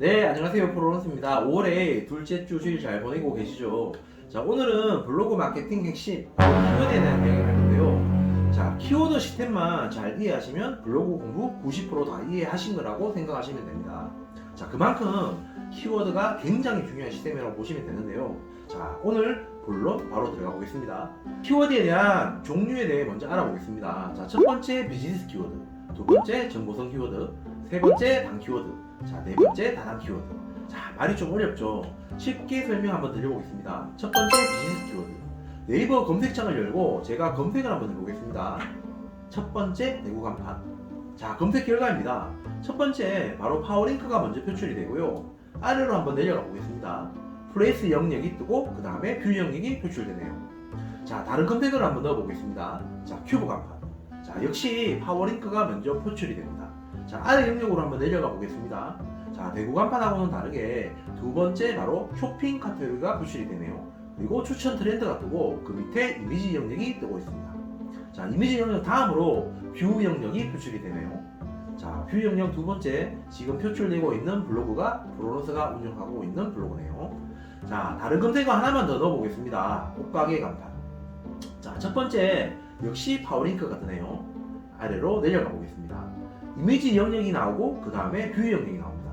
네, 안녕하세요. 프로런스입니다. 5월에 둘째 주 주일 잘 보내고 계시죠? 자, 오늘은 블로그 마케팅 핵심 키워드에 대한 이야기를 할 건데요. 자, 키워드 시스템만 잘 이해하시면 블로그 공부 90%다 이해하신 거라고 생각하시면 됩니다. 자, 그만큼 키워드가 굉장히 중요한 시스템이라고 보시면 되는데요. 자, 오늘 본론 바로 들어가 보겠습니다. 키워드에 대한 종류에 대해 먼저 알아보겠습니다. 자, 첫 번째 비즈니스 키워드, 두 번째 정보성 키워드, 세 번째 단 키워드, 자, 네 번째 다단 키워드. 자, 말이 좀 어렵죠? 쉽게 설명 한번 드려보겠습니다. 첫 번째 비즈니스 키워드. 네이버 검색창을 열고 제가 검색을 한번 해보겠습니다. 첫 번째 내구 간판. 자, 검색 결과입니다. 첫 번째 바로 파워링크가 먼저 표출이 되고요. 아래로 한번 내려가 보겠습니다. 플레이스 영역이 뜨고 그 다음에 뷰 영역이 표출되네요. 자, 다른 검색을 한번 넣어보겠습니다. 자, 큐브 간판. 자, 역시 파워링크가 먼저 표출이 됩니다. 자, 아래 영역으로 한번 내려가 보겠습니다. 자, 대구 간판하고는 다르게 두 번째 바로 쇼핑 카테고리가 표출이 되네요. 그리고 추천 트렌드가 뜨고 그 밑에 이미지 영역이 뜨고 있습니다. 자, 이미지 영역 다음으로 뷰 영역이 표출이 되네요. 자, 뷰 영역 두 번째 지금 표출되고 있는 블로그가 프로런스가 운영하고 있는 블로그네요. 자, 다른 검색어 하나만 더 넣어보겠습니다. 옷가게 간판. 자, 첫 번째 역시 파워링크가 뜨네요. 아래로 내려가 보겠습니다. 이미지 영역이 나오고 그 다음에 뷰 영역이 나옵니다.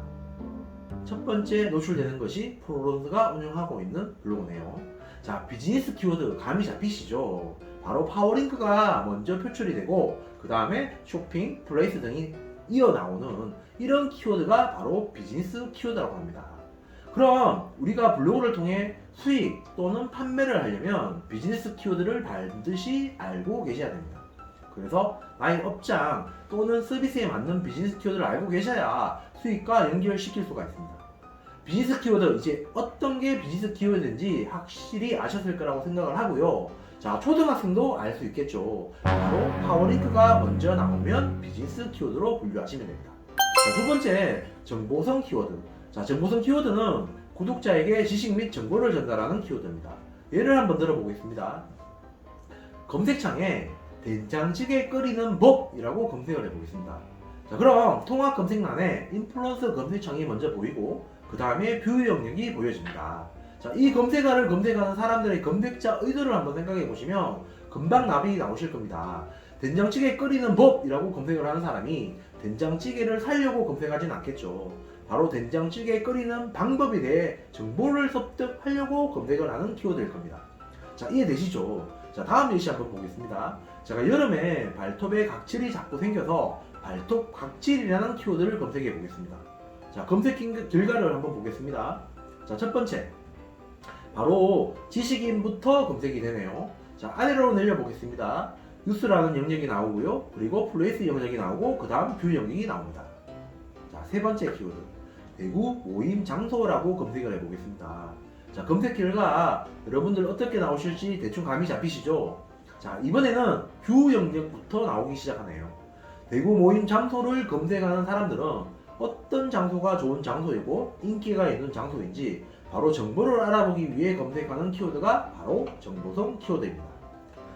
첫 번째 노출되는 것이 프로런스가 운영하고 있는 블로그네요. 자, 비즈니스 키워드 감이 잡히시죠? 바로 파워링크가 먼저 표출이 되고 그 다음에 쇼핑, 플레이스 등이 이어 나오는 이런 키워드가 바로 비즈니스 키워드라고 합니다. 그럼 우리가 블로그를 통해 수익 또는 판매를 하려면 비즈니스 키워드를 반드시 알고 계셔야 됩니다. 그래서 나의 업장 또는 서비스에 맞는 비즈니스 키워드를 알고 계셔야 수익과 연결시킬 수가 있습니다. 비즈니스 키워드, 이제 어떤 게 비즈니스 키워드인지 확실히 아셨을 거라고 생각을 하고요. 자, 초등학생도 알 수 있겠죠. 바로 파워링크가 먼저 나오면 비즈니스 키워드로 분류하시면 됩니다. 자, 두 번째, 정보성 키워드. 자, 정보성 키워드는 구독자에게 지식 및 정보를 전달하는 키워드입니다. 예를 한번 들어보겠습니다. 검색창에 된장찌개 끓이는 법이라고 검색을 해보겠습니다. 자, 그럼 통합 검색란에 인플루언서 검색창이 먼저 보이고 그 다음에 뷰 영역이 보여집니다. 자, 이 검색어를 검색하는 사람들의 검색자 의도를 한번 생각해 보시면 금방 답이 나오실 겁니다. 된장찌개 끓이는 법이라고 검색을 하는 사람이 된장찌개를 사려고 검색하진 않겠죠. 바로 된장찌개 끓이는 방법에 대해 정보를 습득하려고 검색을 하는 키워드일 겁니다. 자, 이해되시죠? 자, 다음 예시 한번 보겠습니다. 제가 여름에 발톱에 각질이 자꾸 생겨서 발톱 각질이라는 키워드를 검색해 보겠습니다. 자, 검색 결과를 한번 보겠습니다. 자, 첫 번째 바로 지식인부터 검색이 되네요. 자, 아래로 내려 보겠습니다. 뉴스라는 영역이 나오고요. 그리고 플레이스 영역이 나오고 그 다음 뷰 영역이 나옵니다. 자, 세 번째 키워드 대구 모임 장소라고 검색을 해 보겠습니다. 자, 검색 결과 여러분들 어떻게 나오실지 대충 감이 잡히시죠? 자, 이번에는 뷰 영역부터 나오기 시작하네요. 대구 모임 장소를 검색하는 사람들은 어떤 장소가 좋은 장소이고 인기가 있는 장소인지 바로 정보를 알아보기 위해 검색하는 키워드가 바로 정보성 키워드입니다.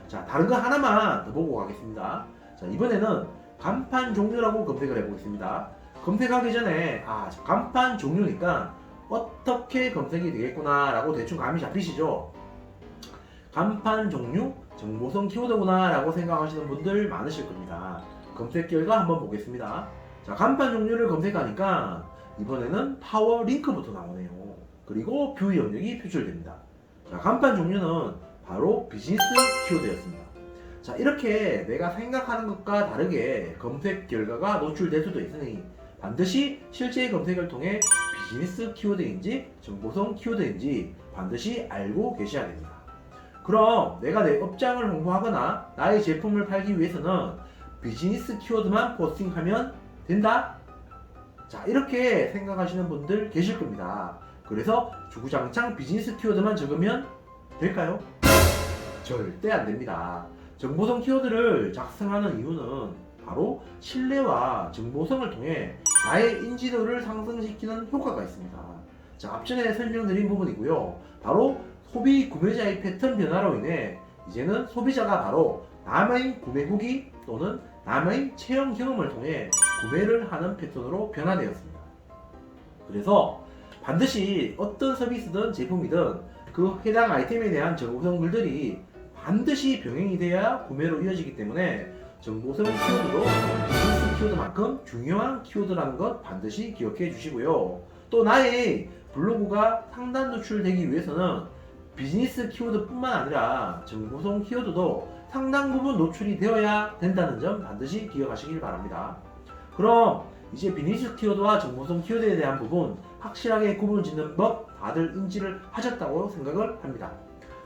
자, 다른 거 하나만 더 보고 가겠습니다. 자, 이번에는 간판 종류라고 검색을 해보겠습니다. 검색하기 전에 간판 종류니까 어떻게 검색이 되겠구나 라고 대충 감이 잡히시죠? 간판 종류, 정보성 키워드구나 라고 생각하시는 분들 많으실 겁니다. 검색 결과 한번 보겠습니다. 자, 간판 종류를 검색하니까 이번에는 파워 링크부터 나오네요. 그리고 뷰 영역이 표출됩니다. 자, 간판 종류는 바로 비즈니스 키워드였습니다. 자, 이렇게 내가 생각하는 것과 다르게 검색 결과가 노출될 수도 있으니 반드시 실제 검색을 통해 비즈니스 키워드인지 정보성 키워드인지 반드시 알고 계셔야 됩니다. 그럼 내가 내 업장을 홍보하거나 나의 제품을 팔기 위해서는 비즈니스 키워드만 포스팅하면 된다? 자, 이렇게 생각하시는 분들 계실 겁니다. 그래서 주구장창 비즈니스 키워드만 적으면 될까요? 절대 안 됩니다. 정보성 키워드를 작성하는 이유는 바로 신뢰와 정보성을 통해 나의 인지도를 상승시키는 효과가 있습니다. 자, 앞전에 설명드린 부분이고요. 바로 소비 구매자의 패턴 변화로 인해 이제는 소비자가 바로 남의 구매 후기 또는 남의 체험 경험을 통해 구매를 하는 패턴으로 변화되었습니다. 그래서 반드시 어떤 서비스든 제품이든 그 해당 아이템에 대한 정보성 글들이 반드시 병행이 돼야 구매로 이어지기 때문에 정보성 키워드도 비즈니스 키워드만큼 중요한 키워드라는 것 반드시 기억해 주시고요. 또 나의 블로그가 상단 노출되기 위해서는 비즈니스 키워드뿐만 아니라 정보성 키워드도 상당 부분 노출이 되어야 된다는 점 반드시 기억하시길 바랍니다. 그럼 이제 비즈니스 키워드와 정보성 키워드에 대한 부분 확실하게 구분 짓는 법 다들 인지를 하셨다고 생각을 합니다.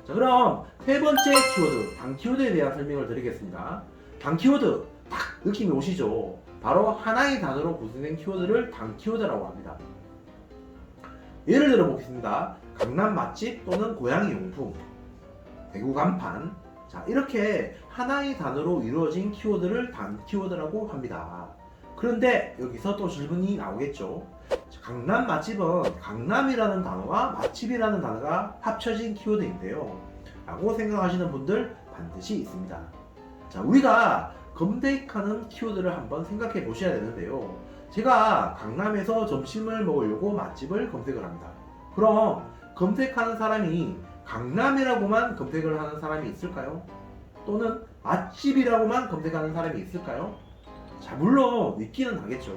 자, 그럼 세 번째 키워드, 단 키워드에 대한 설명을 드리겠습니다. 단 키워드 딱 느낌이 오시죠? 바로 하나의 단어로 구성된 키워드를 단 키워드라고 합니다. 예를 들어 보겠습니다. 강남 맛집 또는 고양이 용품, 대구 간판. 자, 이렇게 하나의 단어로 이루어진 키워드를 단 키워드라고 합니다. 그런데 여기서 또 질문이 나오겠죠. 강남 맛집은 강남이라는 단어와 맛집이라는 단어가 합쳐진 키워드인데요 라고 생각하시는 분들 반드시 있습니다. 자, 우리가 검색하는 키워드를 한번 생각해 보셔야 되는데요. 제가 강남에서 점심을 먹으려고 맛집을 검색을 합니다. 그럼 검색하는 사람이 강남이라고만 검색을 하는 사람이 있을까요? 또는 맛집이라고만 검색하는 사람이 있을까요? 자, 물론 있기는 하겠죠.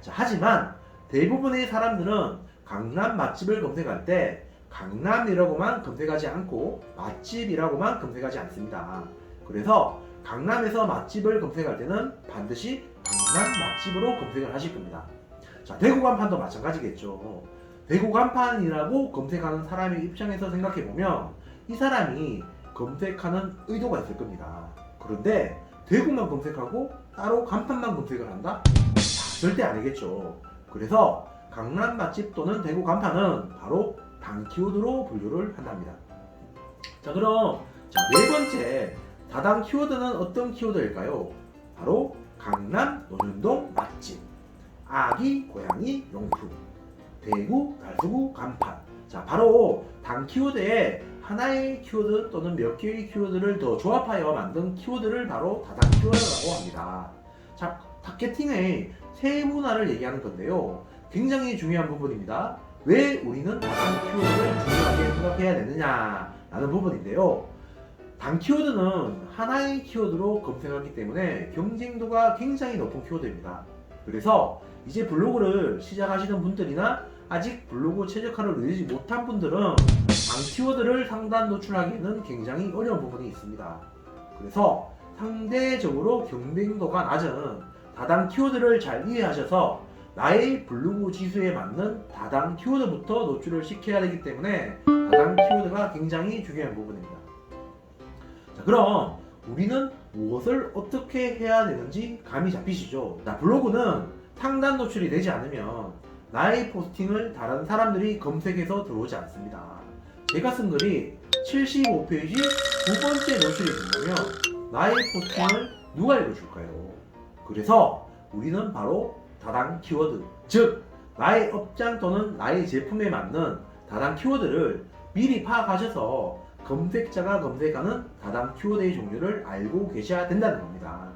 자, 하지만 대부분의 사람들은 강남 맛집을 검색할 때 강남이라고만 검색하지 않고 맛집이라고만 검색하지 않습니다. 그래서 강남에서 맛집을 검색할 때는 반드시 강남 맛집으로 검색을 하실 겁니다. 자, 대구 간판도 마찬가지겠죠. 대구 간판이라고 검색하는 사람의 입장에서 생각해보면 이 사람이 검색하는 의도가 있을 겁니다. 그런데 대구만 검색하고 따로 간판만 검색을 한다? 자, 절대 아니겠죠. 그래서 강남 맛집 또는 대구 간판은 바로 단 키워드로 분류를 한답니다. 자, 그럼 네 번째 다단 키워드는 어떤 키워드일까요? 바로 강남 논현동 맛집, 아기 고양이 용품, 대구 달서구 간판. 자, 바로 단 키워드에 하나의 키워드 또는 몇 개의 키워드를 더 조합하여 만든 키워드를 바로 다단 키워드라고 합니다. 자, 타겟팅의 세분화를 얘기하는 건데요. 굉장히 중요한 부분입니다. 왜 우리는 다단 키워드를 중요하게 생각해야 되느냐라는 부분인데요. 단 키워드는 하나의 키워드로 검색하기 때문에 경쟁도가 굉장히 높은 키워드입니다. 그래서 이제 블로그를 시작하시는 분들이나 아직 블로그 최적화를 이루지 못한 분들은 단 키워드를 상단 노출하기에는 굉장히 어려운 부분이 있습니다. 그래서 상대적으로 경쟁도가 낮은 다단 키워드를 잘 이해하셔서 나의 블로그 지수에 맞는 다단 키워드부터 노출을 시켜야 되기 때문에 다단 키워드가 굉장히 중요한 부분입니다. 자, 그럼 우리는 무엇을 어떻게 해야 되는지 감이 잡히시죠? 나 블로그는 상단 노출이 되지 않으면 나의 포스팅을 다른 사람들이 검색해서 들어오지 않습니다. 제가 쓴 글이 75페이지 두 번째 노출이 된다면 나의 포스팅을 누가 읽어줄까요? 그래서 우리는 바로 다단 키워드, 즉 나의 업장 또는 나의 제품에 맞는 다단 키워드를 미리 파악하셔서 검색자가 검색하는 다단 키워드의 종류를 알고 계셔야 된다는 겁니다.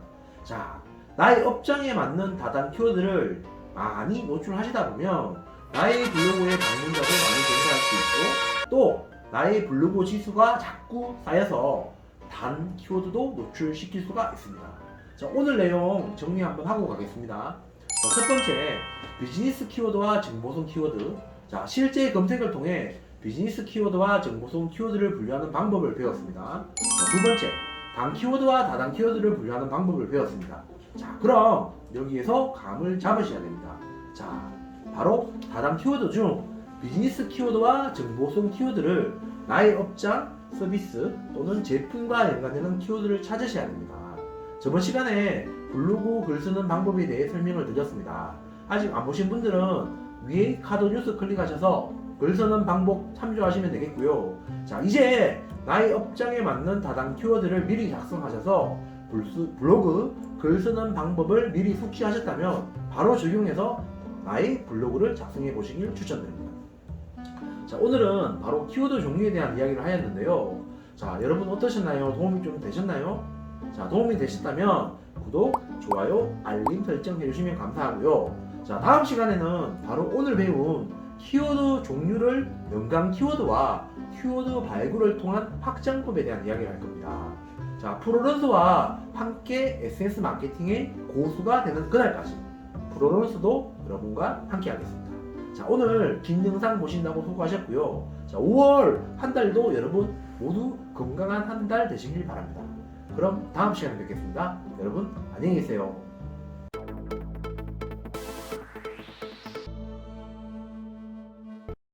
자, 나의 업장에 맞는 다단 키워드를 많이 노출하시다 보면 나의 블로그에 방문자도 많이 증가할 수 있고 또 나의 블로그 지수가 자꾸 쌓여서 단 키워드도 노출시킬 수가 있습니다. 자, 오늘 내용 정리 한번 하고 가겠습니다. 자, 첫 번째, 비즈니스 키워드와 정보성 키워드. 자, 실제 검색을 통해 비즈니스 키워드와 정보성 키워드를 분류하는 방법을 배웠습니다. 자, 두 번째, 단 키워드와 다단 키워드를 분류하는 방법을 배웠습니다. 자, 그럼 여기에서 감을 잡으셔야 됩니다. 자, 바로 다단 키워드 중 비즈니스 키워드와 정보성 키워드를 나의 업장, 서비스 또는 제품과 연관되는 키워드를 찾으셔야 됩니다. 저번 시간에 블로그 글 쓰는 방법에 대해 설명을 드렸습니다. 아직 안 보신 분들은 위에 카드 뉴스 클릭하셔서 글 쓰는 방법 참조하시면 되겠고요. 자, 이제 나의 업장에 맞는 다단 키워드를 미리 작성하셔서 블로그 글 쓰는 방법을 미리 숙지하셨다면 바로 적용해서 나의 블로그를 작성해 보시길 추천드립니다. 자, 오늘은 바로 키워드 종류에 대한 이야기를 하였는데요. 자, 여러분 어떠셨나요? 도움이 좀 되셨나요? 자, 도움이 되셨다면 구독, 좋아요, 알림 설정 해주시면 감사하고요. 자, 다음 시간에는 바로 오늘 배운 키워드 종류를 연관 키워드와 키워드 발굴을 통한 확장법에 대한 이야기를 할 겁니다. 자, 프로런스와 함께 SNS 마케팅의 고수가 되는 그날까지 프로런스도 여러분과 함께 하겠습니다. 자, 오늘 긴 영상 보신다고 수고하셨고요. 자, 5월 한 달도 여러분 모두 건강한 한 달 되시길 바랍니다. 그럼 다음 시간에 뵙겠습니다. 여러분 안녕히 계세요.